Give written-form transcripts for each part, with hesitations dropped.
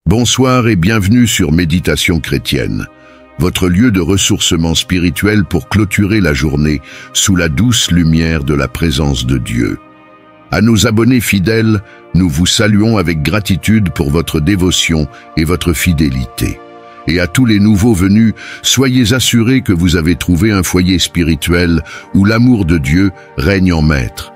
Bonsoir et bienvenue sur Méditation chrétienne, votre lieu de ressourcement spirituel pour clôturer la journée sous la douce lumière de la présence de Dieu. À nos abonnés fidèles, nous vous saluons avec gratitude pour votre dévotion et votre fidélité. Et à tous les nouveaux venus, soyez assurés que vous avez trouvé un foyer spirituel où l'amour de Dieu règne en maître.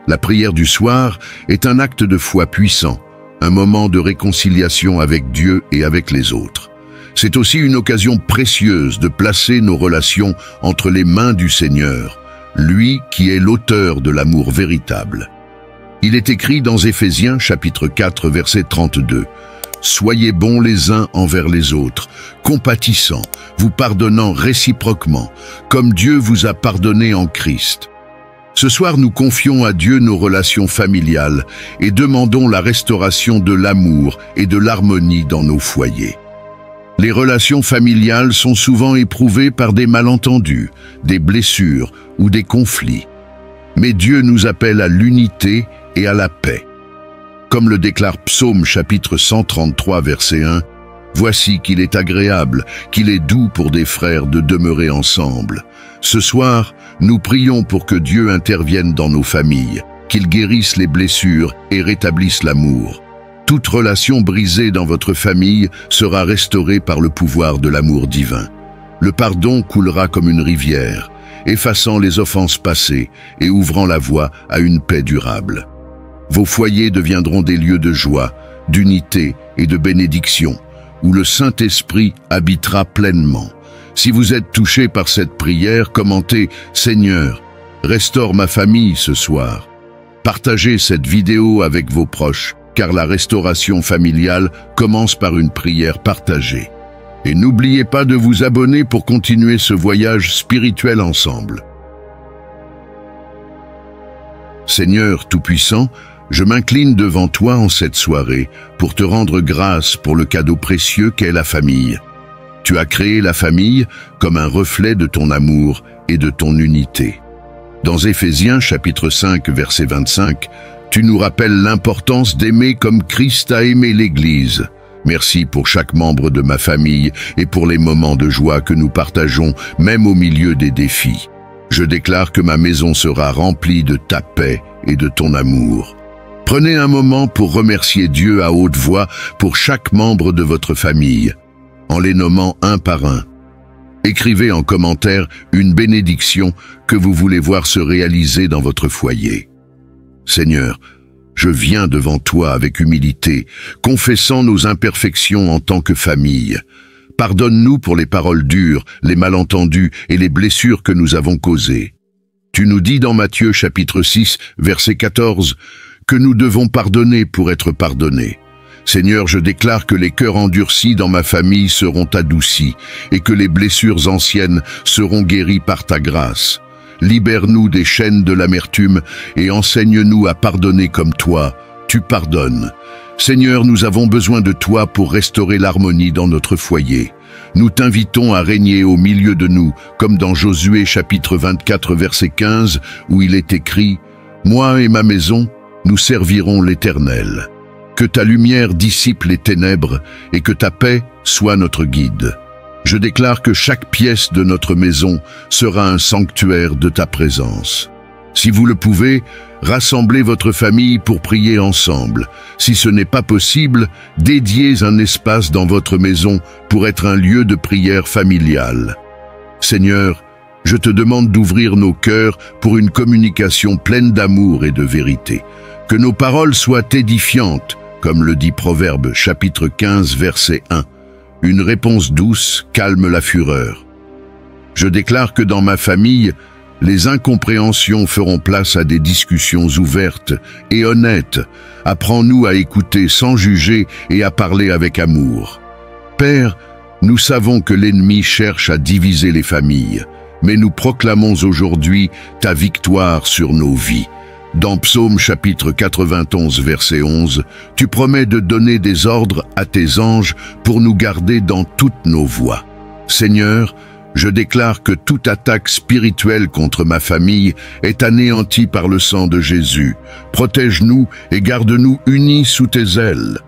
La prière du soir est un acte de foi puissant, un moment de réconciliation avec Dieu et avec les autres. C'est aussi une occasion précieuse de placer nos relations entre les mains du Seigneur, lui qui est l'auteur de l'amour véritable. Il est écrit dans Éphésiens chapitre 4 verset 32, « Soyez bons les uns envers les autres, compatissants, vous pardonnant réciproquement, comme Dieu vous a pardonné en Christ. » Ce soir, nous confions à Dieu nos relations familiales et demandons la restauration de l'amour et de l'harmonie dans nos foyers. Les relations familiales sont souvent éprouvées par des malentendus, des blessures ou des conflits. Mais Dieu nous appelle à l'unité et à la paix. Comme le déclare Psaume chapitre 133 verset 1, « Voici qu'il est agréable, qu'il est doux pour des frères de demeurer ensemble. » Ce soir, nous prions pour que Dieu intervienne dans nos familles, qu'il guérisse les blessures et rétablisse l'amour. Toute relation brisée dans votre famille sera restaurée par le pouvoir de l'amour divin. Le pardon coulera comme une rivière, effaçant les offenses passées et ouvrant la voie à une paix durable. Vos foyers deviendront des lieux de joie, d'unité et de bénédiction, où le Saint-Esprit habitera pleinement. Si vous êtes touché par cette prière, commentez « Seigneur, restaure ma famille ce soir ». Partagez cette vidéo avec vos proches, car la restauration familiale commence par une prière partagée. Et n'oubliez pas de vous abonner pour continuer ce voyage spirituel ensemble. Seigneur Tout-Puissant, je m'incline devant toi en cette soirée pour te rendre grâce pour le cadeau précieux qu'est la famille. Tu as créé la famille comme un reflet de ton amour et de ton unité. Dans Éphésiens chapitre 5 verset 25, tu nous rappelles l'importance d'aimer comme Christ a aimé l'Église. Merci pour chaque membre de ma famille et pour les moments de joie que nous partageons, même au milieu des défis. Je déclare que ma maison sera remplie de ta paix et de ton amour. Prenez un moment pour remercier Dieu à haute voix pour chaque membre de votre famille, en les nommant un par un. Écrivez en commentaire une bénédiction que vous voulez voir se réaliser dans votre foyer. Seigneur, je viens devant toi avec humilité, confessant nos imperfections en tant que famille. Pardonne-nous pour les paroles dures, les malentendus et les blessures que nous avons causées. Tu nous dis dans Matthieu chapitre 6, verset 14, que nous devons pardonner pour être pardonnés. Seigneur, je déclare que les cœurs endurcis dans ma famille seront adoucis et que les blessures anciennes seront guéries par ta grâce. Libère-nous des chaînes de l'amertume et enseigne-nous à pardonner comme toi, tu pardonnes. Seigneur, nous avons besoin de toi pour restaurer l'harmonie dans notre foyer. Nous t'invitons à régner au milieu de nous, comme dans Josué chapitre 24 verset 15, où il est écrit « Moi et ma maison, nous servirons l'Éternel. Que ta lumière dissipe les ténèbres et que ta paix soit notre guide. Je déclare que chaque pièce de notre maison sera un sanctuaire de ta présence. Si vous le pouvez, rassemblez votre famille pour prier ensemble. Si ce n'est pas possible, dédiez un espace dans votre maison pour être un lieu de prière familiale. Seigneur, je te demande d'ouvrir nos cœurs pour une communication pleine d'amour et de vérité. Que nos paroles soient édifiantes, comme le dit Proverbe chapitre 15 verset 1. Une réponse douce calme la fureur. Je déclare que dans ma famille, les incompréhensions feront place à des discussions ouvertes et honnêtes. Apprends-nous à écouter sans juger et à parler avec amour. Père, nous savons que l'ennemi cherche à diviser les familles, mais nous proclamons aujourd'hui ta victoire sur nos vies. Dans Psaume chapitre 91 verset 11, tu promets de donner des ordres à tes anges pour nous garder dans toutes nos voies. Seigneur, je déclare que toute attaque spirituelle contre ma famille est anéantie par le sang de Jésus. Protège-nous et garde-nous unis sous tes ailes.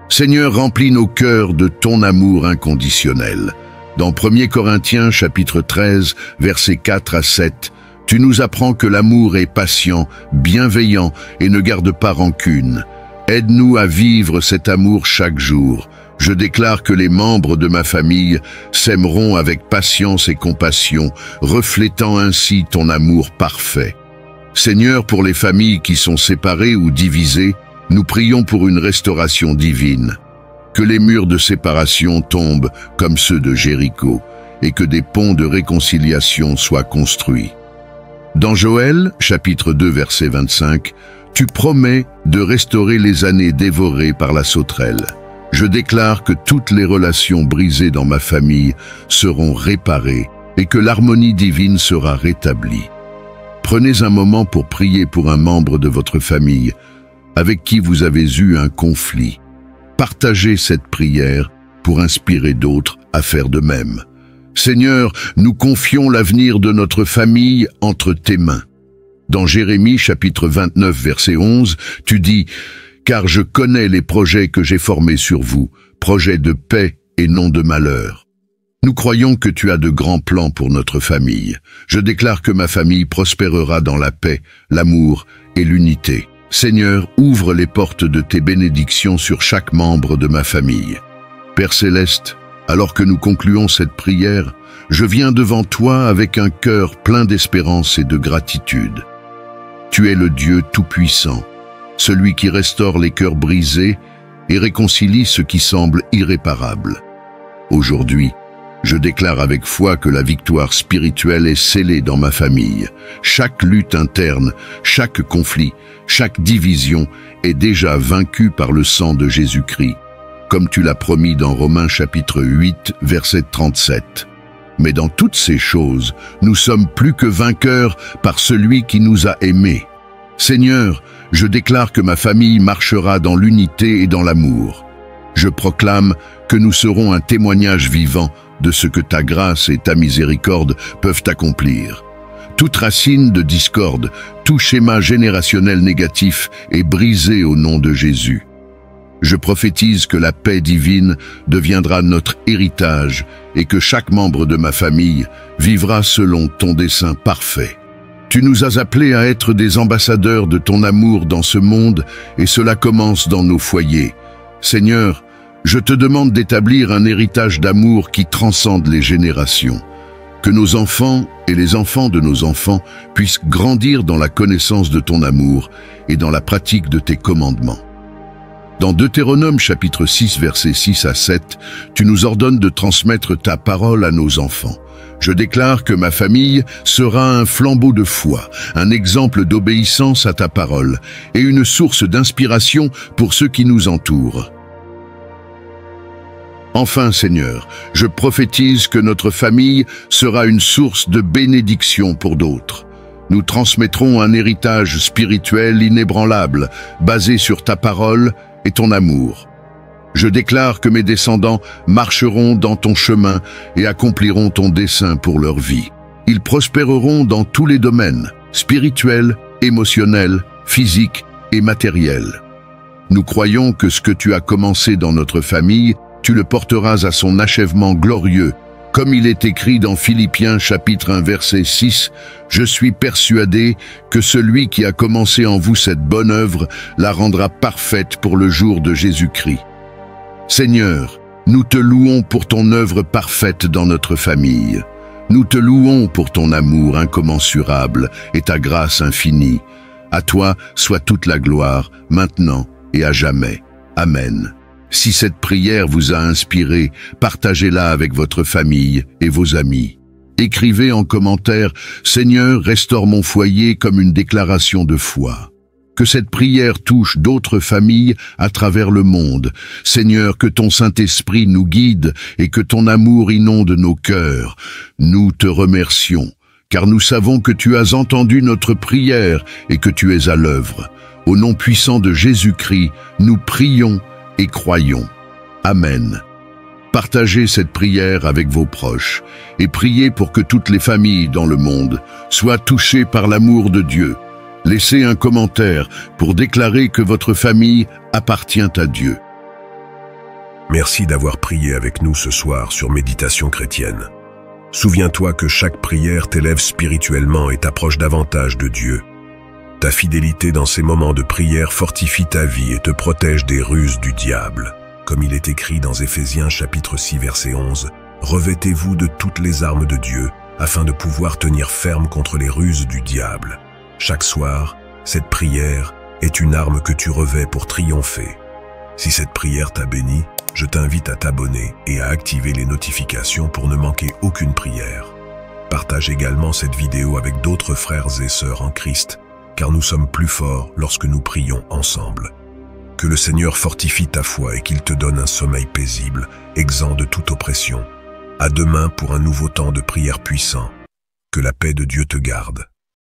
Seigneur, remplis nos cœurs de ton amour inconditionnel. Dans 1 Corinthiens chapitre 13, versets 4 à 7, tu nous apprends que l'amour est patient, bienveillant et ne garde pas rancune. Aide-nous à vivre cet amour chaque jour. Je déclare que les membres de ma famille s'aimeront avec patience et compassion, reflétant ainsi ton amour parfait. Seigneur, pour les familles qui sont séparées ou divisées, nous prions pour une restauration divine. Que les murs de séparation tombent comme ceux de Jéricho et que des ponts de réconciliation soient construits. Dans Joël, chapitre 2, verset 25, tu promets de restaurer les années dévorées par la sauterelle. Je déclare que toutes les relations brisées dans ma famille seront réparées et que l'harmonie divine sera rétablie. Prenez un moment pour prier pour un membre de votre famille avec qui vous avez eu un conflit. Partagez cette prière pour inspirer d'autres à faire de même. Seigneur, nous confions l'avenir de notre famille entre tes mains. Dans Jérémie chapitre 29 verset 11, tu dis « Car je connais les projets que j'ai formés sur vous, projets de paix et non de malheur. » Nous croyons que tu as de grands plans pour notre famille. Je déclare que ma famille prospérera dans la paix, l'amour et l'unité. Seigneur, ouvre les portes de tes bénédictions sur chaque membre de ma famille. Père Céleste, alors que nous concluons cette prière, je viens devant toi avec un cœur plein d'espérance et de gratitude. Tu es le Dieu Tout-Puissant, celui qui restaure les cœurs brisés et réconcilie ce qui semble irréparable. Aujourd'hui, je déclare avec foi que la victoire spirituelle est scellée dans ma famille. Chaque lutte interne, chaque conflit, chaque division est déjà vaincue par le sang de Jésus-Christ, comme tu l'as promis dans Romains chapitre 8, verset 37. Mais dans toutes ces choses, nous sommes plus que vainqueurs par celui qui nous a aimés. Seigneur, je déclare que ma famille marchera dans l'unité et dans l'amour. Je proclame que nous serons un témoignage vivant de ce que ta grâce et ta miséricorde peuvent accomplir. Toute racine de discorde, tout schéma générationnel négatif est brisé au nom de Jésus. Je prophétise que la paix divine deviendra notre héritage et que chaque membre de ma famille vivra selon ton dessein parfait. Tu nous as appelés à être des ambassadeurs de ton amour dans ce monde et cela commence dans nos foyers. Seigneur, je te demande d'établir un héritage d'amour qui transcende les générations. Que nos enfants et les enfants de nos enfants puissent grandir dans la connaissance de ton amour et dans la pratique de tes commandements. Dans Deutéronome chapitre 6 versets 6 à 7, tu nous ordonnes de transmettre ta parole à nos enfants. Je déclare que ma famille sera un flambeau de foi, un exemple d'obéissance à ta parole et une source d'inspiration pour ceux qui nous entourent. Enfin, Seigneur, je prophétise que notre famille sera une source de bénédiction pour d'autres. Nous transmettrons un héritage spirituel inébranlable, basé sur ta parole et ton amour. Je déclare que mes descendants marcheront dans ton chemin et accompliront ton dessein pour leur vie. Ils prospéreront dans tous les domaines, spirituels, émotionnels, physiques et matériels. Nous croyons que ce que tu as commencé dans notre famille, tu le porteras à son achèvement glorieux. Comme il est écrit dans Philippiens chapitre 1 verset 6, « Je suis persuadé que celui qui a commencé en vous cette bonne œuvre la rendra parfaite pour le jour de Jésus-Christ. » Seigneur, nous te louons pour ton œuvre parfaite dans notre famille. Nous te louons pour ton amour incommensurable et ta grâce infinie. À toi soit toute la gloire, maintenant et à jamais. Amen. Si cette prière vous a inspiré, partagez-la avec votre famille et vos amis. Écrivez en commentaire « Seigneur, restaure mon foyer » comme une déclaration de foi. Que cette prière touche d'autres familles à travers le monde. Seigneur, que ton Saint-Esprit nous guide et que ton amour inonde nos cœurs. Nous te remercions, car nous savons que tu as entendu notre prière et que tu es à l'œuvre. Au nom puissant de Jésus-Christ, nous prions et croyons. Amen. Partagez cette prière avec vos proches et priez pour que toutes les familles dans le monde soient touchées par l'amour de Dieu. Laissez un commentaire pour déclarer que votre famille appartient à Dieu. Merci d'avoir prié avec nous ce soir sur Méditation chrétienne. Souviens-toi que chaque prière t'élève spirituellement et t'approche davantage de Dieu. Ta fidélité dans ces moments de prière fortifie ta vie et te protège des ruses du diable. Comme il est écrit dans Éphésiens chapitre 6 verset 11, « Revêtez-vous de toutes les armes de Dieu, afin de pouvoir tenir ferme contre les ruses du diable. » Chaque soir, cette prière est une arme que tu revêts pour triompher. Si cette prière t'a béni, je t'invite à t'abonner et à activer les notifications pour ne manquer aucune prière. Partage également cette vidéo avec d'autres frères et sœurs en Christ, car nous sommes plus forts lorsque nous prions ensemble. Que le Seigneur fortifie ta foi et qu'il te donne un sommeil paisible, exempt de toute oppression. À demain pour un nouveau temps de prière puissant. Que la paix de Dieu te garde.